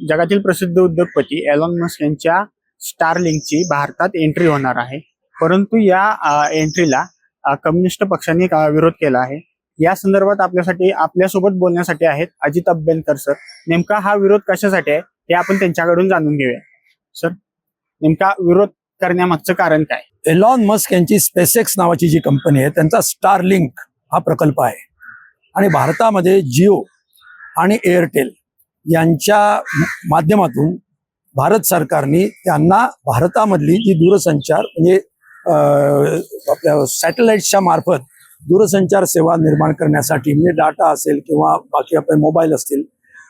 जगातील प्रसिद्ध उद्योगपती एलॉन मस्क यांच्या स्टारलिंकची भारतात एंट्री होणार आहे, परंतु या एंट्रीला कम्युनिस्ट पक्षाने विरोध केला आहे। या संदर्भात आपल्यासोबत बोलण्यासाठी आहेत अजित अभ्यंकर सर। नेमका हा विरोध कशासाठी आहे हे आपण त्यांच्याकडून जाणून घेऊया। सर, नेमका विरोध करण्यामागचं कारण काय? एलॉन मस्क यांची स्पेसएक्स नावाची जी कंपनी आहे त्यांचा स्टारलिंक हा प्रकल्प आहे आणि भारतामध्ये जिओ आणि एअरटेल यांच्या माध्यमातून भारत सरकारने त्यांना भारतामधली जी दूरसंचार म्हणजे आपल्या सॅटेलाइटच्या मार्फत दूरसंचार सेवा निर्माण करण्यासाठी म्हणजे डाटा असेल किंवा बाकी आपले मोबाईल असतील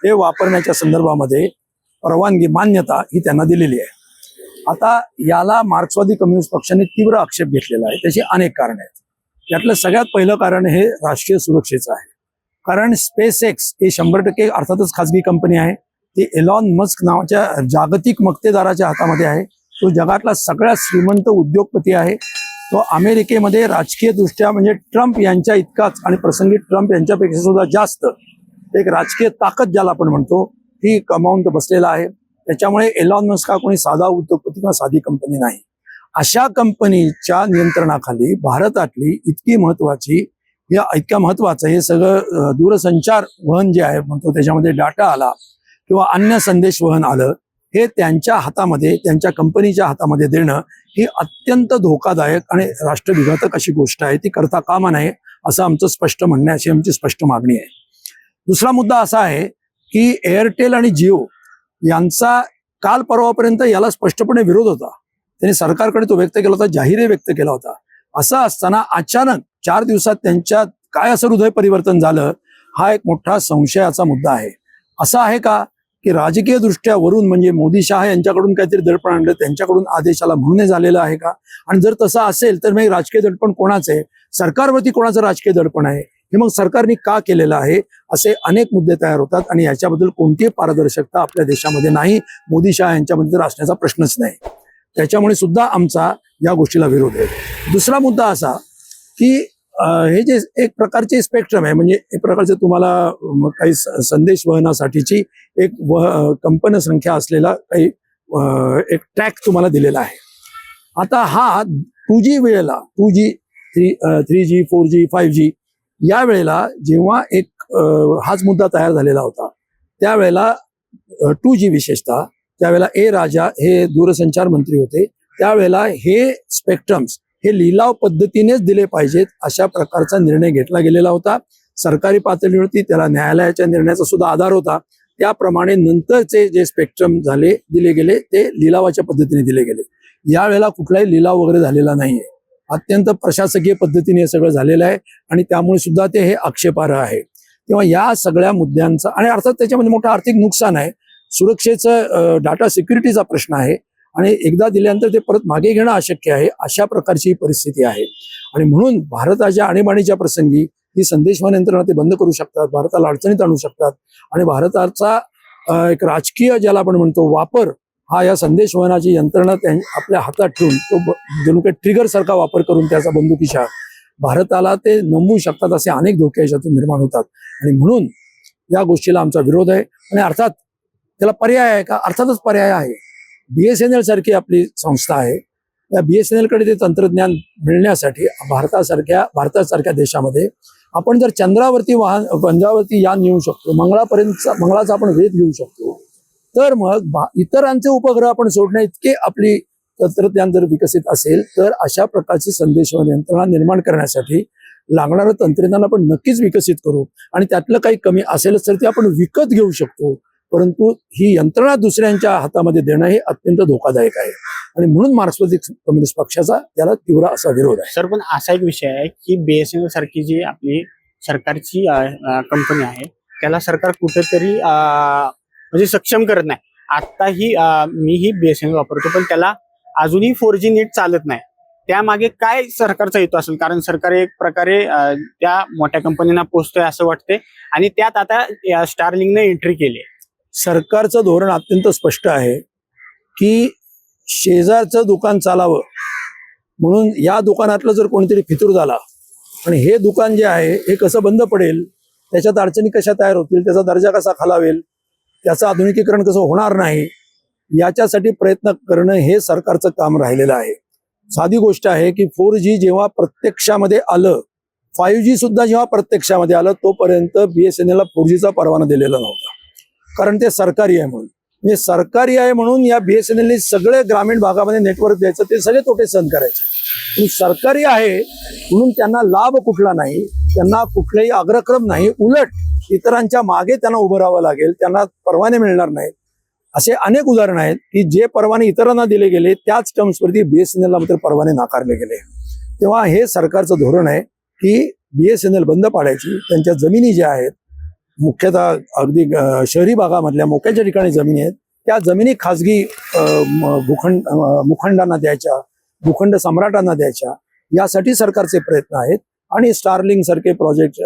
हे वापरण्याच्या संदर्भामध्ये परवानगी मान्यता ही त्यांना दिलेली आहे। आता याला मार्क्सवादी कम्युनिस्ट पक्षाने तीव्र आक्षेप घेतलेला आहे। त्याची अनेक कारणे आहेत। त्यातलं सगळ्यात पहिलं कारण हे राष्ट्रीय सुरक्षेचं आहे, कारण स्पेसएक्स हे 100% अर्थातच खाजगी कंपनी आहे। ती एलॉन मस्क नावाच्या जागतिक मक्तेदाराच्या हातामध्ये आहे। तो जगातला सगळ्यात श्रीमंत उद्योगपती आहे। तो अमेरिकेमध्ये राजकीय दृष्ट्या म्हणजे ट्रम्प यांच्या इतकाच आणि प्रसंगी ट्रम्प यांच्यापेक्षा सुद्धा जास्त एक राजकीय ताकद ज्याला आपण म्हणतो ती कमावून तो बसलेला आहे। त्याच्यामुळे एलॉन मस्क हा कोणी साधा उद्योगपती किंवा साधी कंपनी नाही। अशा कंपनीच्या नियंत्रणाखाली भारतातली इतक्या महत्वाचं हे सगळं दूरसंचार वहन जे आहे म्हणतो त्याच्यामध्ये डाटा आला किंवा अन्य संदेश वहन आलं हे त्यांच्या हातामध्ये त्यांच्या कंपनीच्या हातामध्ये देणं ही अत्यंत धोकादायक आणि राष्ट्रविघातक अशी गोष्ट आहे। ती करता कामा नये असं आमचं स्पष्ट म्हणणं आहे, अशी आमची स्पष्ट मागणी आहे। दुसरा मुद्दा असा आहे की एअरटेल आणि जिओ यांचा काल परवापर्यंत याला स्पष्टपणे विरोध होता। त्यांनी सरकारकडे तो व्यक्त केला होता, जाहीर व्यक्त केला होता। असं असताना अचानक 4 दिवसात त्यांच्यात काय असं हृदय परिवर्तन झालं हा एक मोठा संशयाचा मुद्दा आहे। असं आहे का की राजकीय दृष्ट्या वरून म्हणजे मोदी शहा यांच्याकडून काहीतरी दडपण आणलं, त्यांच्याकडून आदेशाला म्हणणे झालेलं आहे का? आणि जर तसं असेल तर मग राजकीय दडपण कोणाचं आहे? सरकारवरती कोणाचं राजकीय दडपण आहे? हे मग सरकारने का केलेलं आहे? असे अनेक मुद्दे तयार होतात आणि याच्याबद्दल कोणतीही पारदर्शकता आपल्या देशामध्ये नाही। मोदी शहा यांच्यामध्ये तर असण्याचा प्रश्नच नाही। त्याच्यामुळे सुद्धा आमचा या गोष्टीला विरोध आहे। दुसरा मुद्दा असा की हे जे एक प्रकारचे स्पेक्ट्रम आहे म्हणजे एक प्रकारचे तुम्हाला काही संदेश वहनासाठीची एक कंपन संख्या असलेला काही एक ट्रॅक तुम्हाला दिलेला आहे। आता हा 2G वेळेला 2G 3G 4G 5G या वेळेला जेव्हा एक हाच मुद्दा तयार झालेला होता त्यावेळेला 2G विशेषतः त्यावेळेला राजा हे दूरसंचार मंत्री होते, त्यावेळेला हे स्पेक्ट्रम्स हे लिलाव पद्धतीनेच दिले पाहिजेत अशा प्रकारचा निर्णय घेतला गेलेला होता। सरकारी पातळीवरती त्याला न्यायालयाच्या निर्णयाचा सुद्धा आधार होता। त्याप्रमाणे नंतरचे जे स्पेक्ट्रम दिले गेले ते लिलावाच्या पद्धतीने दिले गेले। यावेळेला कुठलाही लिलाव वगैरे झालेला नाहीये, अत्यंत प्रशासकीय पद्धतीने हे सगळं झालेलं आहे आणि त्यामुळे सुद्धा ते हे आक्षेपार्ह आहे। तेव्हा या सगळ्या मुद्द्यांचा आणि अर्थात त्याच्यामध्ये मोठं आर्थिक नुकसान आहे, सुरक्षेचं डाटा सिक्युरिटीचा प्रश्न आहे आणि एकदा दिल्यानंतर ते परत मागे घेणं अशक्य आहे। अशा प्रकारची परिस्थिती आहे आणि म्हणून भारताच्या आणीबाणीच्या प्रसंगी ही संदेशवहन यंत्रणा ते बंद करू शकतात, भारताला अडचणीत आणू शकतात आणि भारताचा एक राजकीय ज्याला आपण म्हणतो वापर हा या संदेशवहनाची यंत्रणा आपल्या हातात ठेवून तो जणू काही ट्रिगर सारखा वापर करून त्याचा बंदुकीच्या भारताला ते नमवू शकतात। असे अनेक धोके याच्यातून निर्माण होतात आणि म्हणून या गोष्टीला आमचा विरोध आहे। आणि अर्थात त्याला पर्याय आहे का? अर्थातच पर्याय आहे। BSNL सारखी आपली संस्था आहे, त्या BSNL कडे ते तंत्रज्ञान मिळण्यासाठी भारतासारख्या देशामध्ये आपण जर चंद्रावरती यान नेऊ शकतो, मंगळाचा आपण वेध घेऊ शकतो, तर मग इतरांचे उपग्रह आपण सोडण्या इतके आपली तंत्रज्ञान जर विकसित असेल तर अशा प्रकारची संदेशवहन यंत्रणा निर्माण करण्यासाठी लागणारं तंत्रज्ञान आपण नक्कीच विकसित करू आणि त्यातलं काही कमी असेलच तर ते आपण विकत घेऊ शकतो। परंतु ही यंत्रणा दुसऱ्यांच्या हातामध्ये देणं हे अत्यंत धोकादायक आहे आणि म्हणून मार्क्सवादी कम्युनिस्ट पक्षाचा त्याला तीव्र असा विरोध आहे। सर, पण असा एक विषय आहे की BSNL सारखी जी आपली सरकारची कंपनी आहे त्याला सरकार कुठेतरी म्हणजे सक्षम करत नाही। आताही मीही BSNL वापरतो पण त्याला अजूनही 4G नीट चालत नाही। त्यामागे काय सरकारचा हेतू असेल? कारण सरकार एक प्रकारे त्या मोठ्या कंपनींना पोचतोय असं वाटते आणि त्यात आता स्टारलिंकने एंट्री केली। सरकारचं धोरण अत्यंत स्पष्ट आहे की शेजारचं दुकान चालावं म्हणून या दुकानातलं जर कोणीतरी फितूर झाला आणि हे दुकान जे आहे हे कसं बंद पडेल, त्याच्यात अडचणी कशा तयार होतील, त्याचा दर्जा कसा खालावेल, त्याचं आधुनिकीकरण कसं होणार नाही याच्यासाठी प्रयत्न करणं हे सरकारचं काम राहिलेलं आहे. साधी गोष्ट आहे की 4G जेव्हा प्रत्यक्षामध्ये आलं, 5G सुद्धा जेव्हा प्रत्यक्षामध्ये आलं, तोपर्यंत BSNL ला 4Gचा परवाना दिलेला नव्हता, कारण ते सरकारी आहे म्हणून. म्हणजे सरकारी आहे म्हणून या BSNL सगळे ग्रामीण भागामध्ये नेटवर्क द्यायचं, ते सगळे तोटे सहन करायचे. आणि सरकारी आहे म्हणून त्यांना लाभ कुठला नाही, त्यांना कुठलाही अग्रक्रम नाही, उलट इतरांच्या मागे त्यांना उभं राहावं लागेल, त्यांना परवाने मिळणार नाहीत. असे अनेक उदाहरण आहेत की जे परवाने इतरांना दिले गेले त्याच टर्म्सवरती BSNL ला मात्र परवाने नाकारले गेले. तेव्हा हे सरकारचं धोरण आहे की BSNL बंद पाडायची. त्यांच्या जमिनी ज्या आहेत, मुख्यतः अगदी शहरी भागामधल्या मोक्याच्या ठिकाणी जमिनी आहेत, त्या जमिनी खाजगी भूखंडांना द्यायच्या, भूखंड सम्राटांना द्यायच्या, यासाठी सरकारचे प्रयत्न आहेत. आणि स्टारलिंक सारखे प्रोजेक्ट,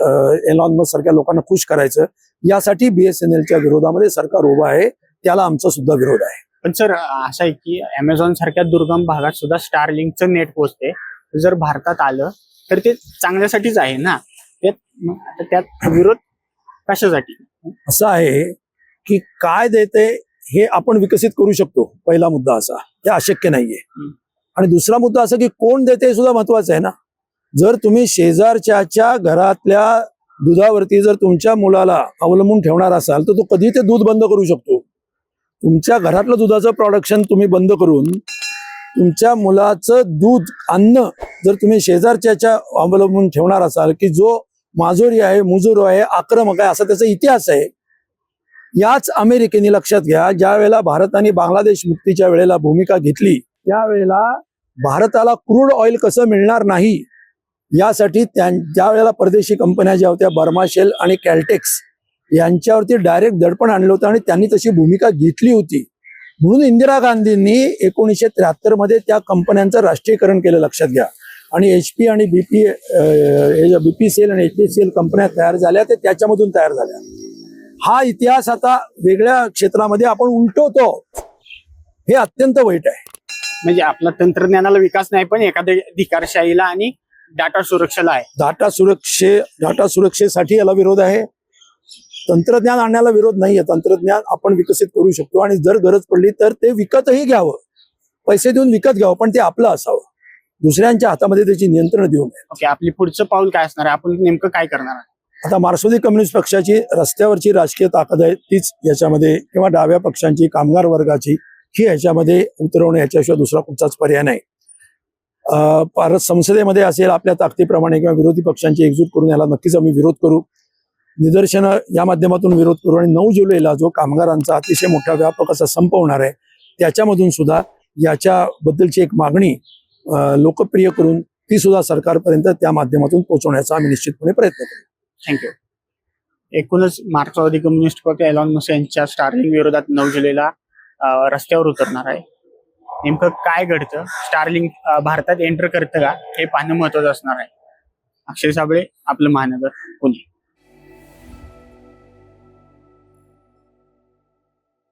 एलॉन मस्क सारख्या लोकांना खुश करायचं, यासाठी BSNLच्या विरोधामध्ये सरकार उभं आहे. त्याला आमचा सुद्धा विरोध आहे. पण सर, असं आहे की अमेझॉन सारख्या दुर्गम भागात सुद्धा स्टारलिंकचं नेट पोहोचते. जर भारतात आलं तर ते चांगल्यासाठीच आहे ना, त्यात विरोध कशासाठी? असं आहे की काय देते हे आपण विकसित करू शकतो, पहिला मुद्दा असा, हे अशक्य नाहीये. आणि दुसरा मुद्दा असा की कोण देते हे सुद्धा महत्वाचं आहे ना. जर तुम्ही शेजारच्या घरातल्या दुधावरती जर तुमच्या मुलाला अवलंबून ठेवणार असाल तर तो कधी ते दूध बंद करू शकतो. तुमच्या घरातलं दुधाचं प्रोडक्शन तुम्ही बंद करून तुमच्या मुलाचं दूध, अन्न जर तुम्ही शेजारच्या अवलंबून ठेवणार असाल की जो माजोरी आहे, मुजोर आहे, आक्रमक आहे, असा त्याचा इतिहास आहे. याच अमेरिकेने लक्षात घ्या, ज्या वेळेला भारताने बांगलादेश मुक्तीच्या वेळेला भूमिका घेतली, त्यावेळेला भारताला क्रूड ऑइल कसं मिळणार नाही यासाठी ज्या वेळेला परदेशी कंपन्या ज्या होत्या, बर्मा शेल आणि कॅल्टेक्स, यांच्यावरती डायरेक्ट दडपण आणलं होतं आणि त्यांनी तशी भूमिका घेतली होती. म्हणून इंदिरा गांधींनी 1973 मध्ये त्या कंपन्यांचं राष्ट्रीयकरण केलं, लक्षात घ्या. आणि HP आणि BPCL आणि HPCL कंपन्या तयार झाल्या, ते त्याच्यामधून तयार झाल्या. हा इतिहास आता वेगळ्या क्षेत्रामध्ये आपण उलटवतो, हे अत्यंत वाईट आहे. म्हणजे आपला तंत्रज्ञानाला विकास नाही, पण एखाद्या अधिकारशाहीला आणि डाटा सुरक्षेला आहे. डाटा सुरक्षेसाठी याला विरोध आहे. तंत्रज्ञान आणण्याला विरोध नाहीये. तंत्रज्ञान आपण विकसित करू शकतो आणि जर गरज पडली तर ते विकतही घ्यावं, पैसे देऊन विकत घ्यावं, पण ते आपलं असावं. दुसऱ्यांच्या हातामध्ये त्याची नियंत्रण देऊ नये. ओके, आपली पुढचं पाऊल काय असणार आहे? आपण नेमकं काय करणार आहे? आता मार्क्सवादी कम्युनिस्ट पक्षाची रस्त्यावरची राजकीय ताकद आहे तीच याच्यामध्ये, किंवा डाव्या पक्षांची, कामगार वर्गाची, ही याच्यामध्ये उतरवणं, याच्याशिवाय दुसरा कुठचाच पर्याय नाही. भारत संसदेमध्ये असेल आपल्या ताकदीप्रमाणे, किंवा विरोधी पक्षांची एकजूट करून याला नक्कीच आम्ही विरोध करू, निदर्शनं या माध्यमातून विरोध करू. आणि 9 जुलैला जो कामगारांचा अतिशय मोठा व्यापक असा संप होणार आहे, त्याच्यामधून सुद्धा याच्याबद्दलची एक मागणी लोकप्रिय करून ती सुद्धा सरकारपर्यंत त्या माध्यमातून पोहोचवण्याचा आम्ही निश्चितपणे प्रयत्न करू. थँक्यू. एकूणच मार्क्सवादी कम्युनिस्ट पक्ष एलॉन मस्क यांच्या स्टारलिंक विरोधात 9 जुलैला रस्त्यावर उतरणार आहे. नेमकं काय घडतं, स्टारलिंक भारतात एंटर करतं का, हे पाहणं महत्वाचं असणार आहे. अक्षय साबळे, आपलं महानगर, पुणे.